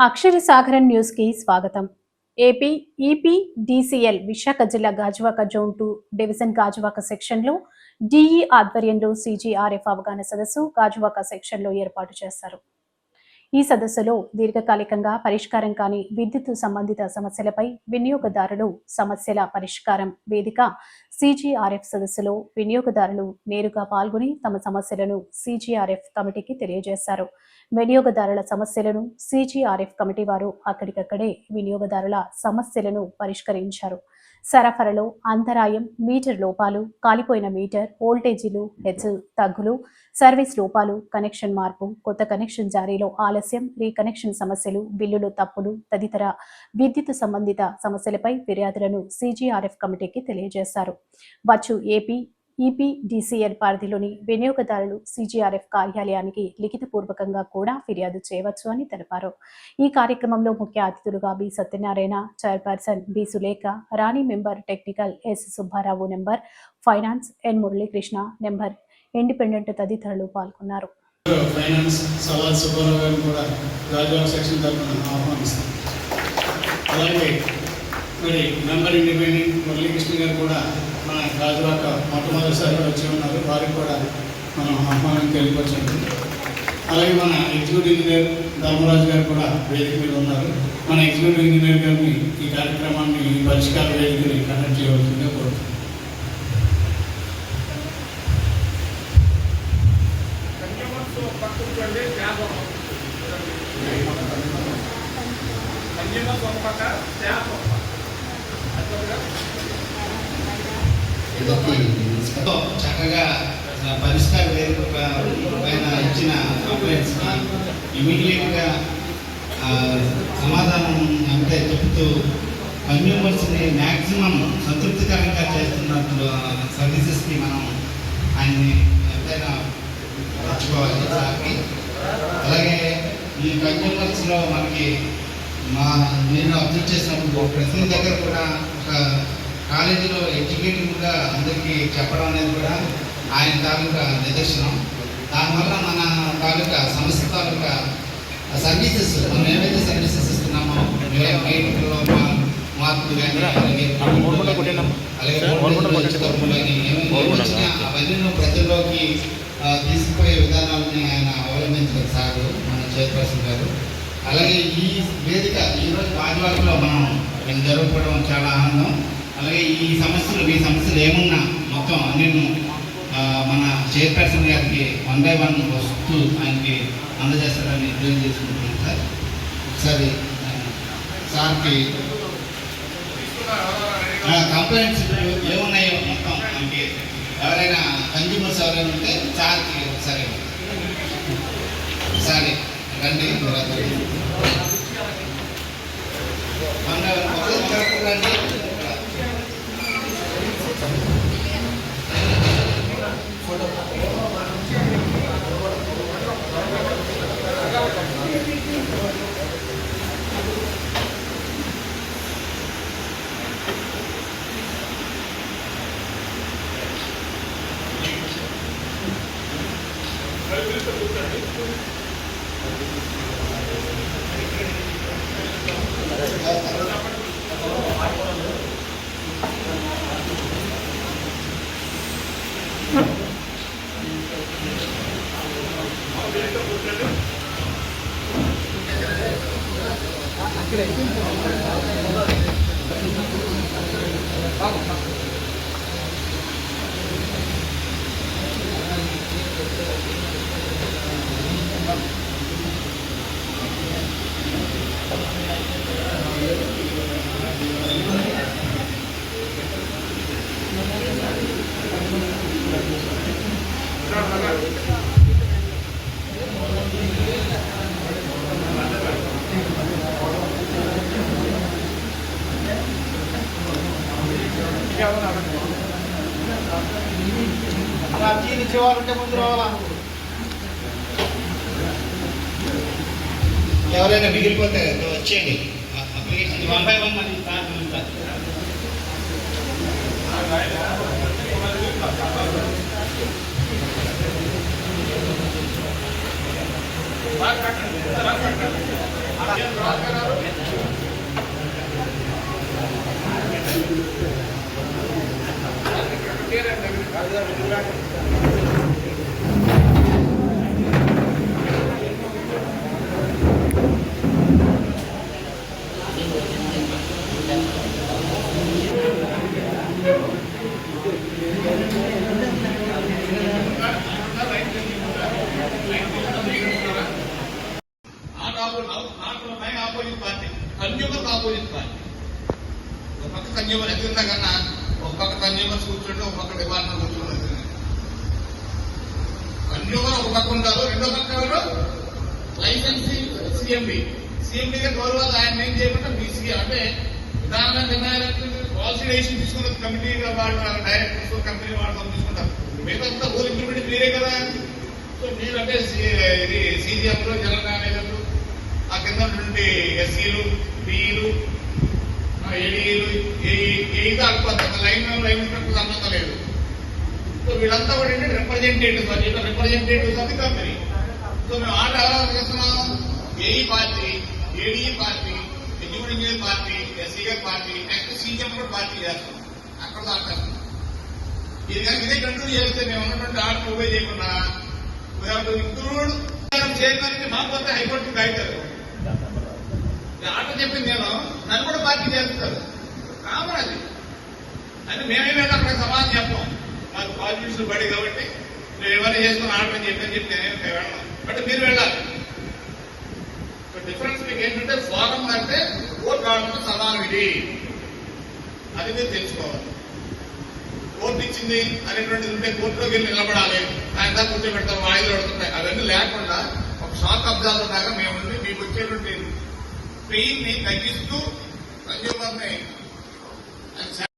అక్షర సాగరం న్యూస్ కి స్వాగతం. ఏపీ ఈపీడీసీఎల్ విశాఖ జిల్లా Gajuwaka zone 2 division Gajuwaka section లో డిఈ ఆధ్వర్యంలో సిజిఆర్ఎఫ్ అవగాహన సదస్సు గాజువాక సెక్షన్ లో ఏర్పాటు చేశారు. ఈ సదస్సులో దీర్ఘకాలికంగా పరిష్కారం కాని విద్యుత్ సంబంధిత సమస్యలపై వినియోగదారులు సమస్యల పరిష్కారం వేదిక సిజిఆర్ఎఫ్ సదస్సులో వినియోగదారులు నేరుగా పాల్గొని తమ సమస్యలను సిజిఆర్ఎఫ్ కమిటీకి తెలియజేశారు. వినియోగదారుల సమస్యలను సిజిఆర్ఎఫ్ కమిటీ వారు అక్కడికక్కడే వినియోగదారుల సమస్యలను పరిష్కరించారు. సరఫరాలో అంతరాయం, మీటర్ లోపాలు, కాలిపోయిన మీటర్, వోల్టేజీలు హెచ్చులు తగ్గులు, సర్వీస్ లోపాలు, కనెక్షన్ మార్పు, కొత్త కనెక్షన్ జారీలో ఆలస్యం, రీకనెక్షన్ సమస్యలు, బిల్లులు తప్పులు తదితర విద్యుత్ సంబంధిత సమస్యలపై ఫిర్యాదులను సిజిఆర్ఎఫ్ కమిటీకి తెలియజేశారు. వచ్చు ఈపీడీసీఎల్ పరిధిలోని వినియోగదారులు సిజిఆర్ఎఫ్ కార్యాలయానికి లిఖితపూర్వకంగా కూడా ఫిర్యాదు చేయవచ్చు అని తెలిపారు. ఈ కార్యక్రమంలో ముఖ్య అతిథులుగా B Satyanarayana, chairperson B Sulekha, Rani member technical S Subbarao, member finance N Muralikrishna, member independent తదితరులు పాల్గొన్నారు. ఫైనాన్స్ సవాల్ సుబ్బారావు గారిని కూడా గాజువాక సెక్షన్ తరఫున ఆహ్వానిస్తాం. అలాగే మరి మెంబర్ ఇండిపెండెంట్ మురళీకృష్ణ గారు కూడా మన గాజువాక మొట్టమొదటిసారిగా వచ్చి ఉన్నారు. వారికి కూడా మనం ఆహ్వానం తెలియపరచండి. అలాగే మన ఎగ్జిక్యూటివ్ ఇంజనీర్ ధర్మరాజు గారు కూడా వేదిక మీద ఉన్నారు. మన ఎగ్జిక్యూటివ్ ఇంజనీర్ గారిని ఈ కార్యక్రమాన్ని పరిష్కార వేదికని కండక్ట్ చేయవలసిందిగా కోరుతున్నాం. చక్కగా పరిష్కార వేదిక పైన ఇచ్చిన కంప్లైంట్స్కి ఇమీడియట్గా సమాధానం అంటే చెప్తూ కన్స్యూమర్స్ని మ్యాక్సిమం సంతృప్తికరంగా చేస్తున్నట్లు సర్వీసెస్కి మనం ఆయన్ని ఎంతైనా తెచ్చుకోవాలి సార్కి. అలాగే ఈ కన్స్యూమర్స్లో మనకి నేను అబ్జర్వ్ చేసినప్పుడు ప్రతి దగ్గర కూడా ఒక కాలేజీలో ఎడ్యుకేటివ్గా అందరికీ చెప్పడం అనేది కూడా ఆయన తాలూకా నిదర్శనం. దానివల్ల మన తాలూకా సంస్థ తాలూకా సర్వీసెస్ మనం ఏవైతే సర్వీసెస్ ఇస్తున్నామో మెయిన్లో మార్పులు కానీ అలాగే అవన్నీ ప్రజల్లోకి తీసుకుపోయే విధానాలని ఆయన అవలంబించారు సార్ మన చైర్పర్సన్ గారు. అలాగే ఈ వేదిక ఈరోజు గాజువాకలో మనం జరుపుకోవడం చాలా ఆనందం. అలాగే ఈ సమస్యలు ఏమున్నా మొత్తం అన్ని మన చైర్పర్సన్ గారికి 1 by 1 వస్తూ ఆయనకి అందజేస్తారని తెలియజేసుకుంటున్నాను సార్. ఒకసారి సార్కి కంప్లైంట్స్ ఏమున్నాయో మొత్తం మనకి ఎవరైనా కన్జ్యూమర్స్ ఎవరైనా ఉంటే సార్కి ఒకసారి రండి. రండి. ఎవరైనా మిగిలిపోతే వచ్చేయండి. అప్లికేషన్ 1 by 1 మరి opposite party consumer opposite party ఒక పక్క కన్జ్యూమర్ ఎదురున్నా కన్నా ఒక పక్క కన్జ్యూమర్స్ కూర్చోండి ఒక పక్క డిపార్ట్మెంట్ కూర్చోండి. కన్జ్యూమర్ ఒక పక్క ఉంటారు, రెండో పక్క లైసెన్సీ సిఎండి గారి గౌరవాలు ఆయన ఏం చేయకుండా బీసీ అంటే విధానమైన నిర్ణయాలు పాలసీ డెసిషన్ తీసుకున్న కమిటీ వాళ్ళు డైరెక్టర్స్ కంపెనీ వాళ్ళు తీసుకుంటారు. మిగతా హోల్ ఇంప్లిమెంట్ మీరే కదా. సో మీరంటే ఇది సీజీఎంలో జనరల్ మేనేజర్లు, ఆ కింద ఉన్నటువంటి ఎస్సీలు, పిఈలు, ఏడీలు, ఏఈతో అనుకోవాలి. లైన్ సంబంధం లేదు. సో వీళ్ళంతా కూడా ఏంటంటే రిప్రజెంటేటివ్స్, వాళ్ళు representatives of the company. So మేము ఆట ఎలా చేస్తున్నాం? AE party, ADE party, executive engineer party, SC గారి పార్టీ, నెక్స్ట్ సీజీఎం కూడా పార్టీ చేస్తాం. అక్కడ దాకా ఇది కానీ ఇదే కంటిన్యూ చేస్తే మేము ఉన్నటువంటి ఆర్డర్ ఉపయోగ చేయకుండా ఇంక్లూడ్ చైర్మన్ మాకపోతే హైకోర్టుకి అవుతారు. ఆర్డర్ చెప్పింది నేను, నన్ను కూడా పార్టీ చేస్తారు. కామన్ అది. అంటే మేమేమైనా అక్కడ సమాధానం చెప్పాం. మాకు కాన్స్టిట్యూషన్ బడి కాబట్టి మేము ఏమైనా చేసుకుని ఆర్డర్ అని చెప్పి నేనేమి వెళ్ళాం. బట్ మీరు వెళ్ళాలి. డిఫరెన్స్ మీకు ఏంటంటే ఫోరం అంటే కోర్టు రావడం సమానం ఇది. అది మీరు తెలుసుకోవాలి. కోర్టు ఇచ్చింది అనేటువంటిది ఉంటే కోర్టులోకి వెళ్ళి నిలబడాలి, ఆయన దాకా కూర్చోబెడతాం, వాయిదాలు పడుతుంటాయి. అవన్నీ లేకుండా ఒక షాక్ అబ్జర్వర్ లాగా మేము మీకు వచ్చేటువంటి పెయిన్ ని తగ్గిస్తూ కన్జ్యూమర్ ని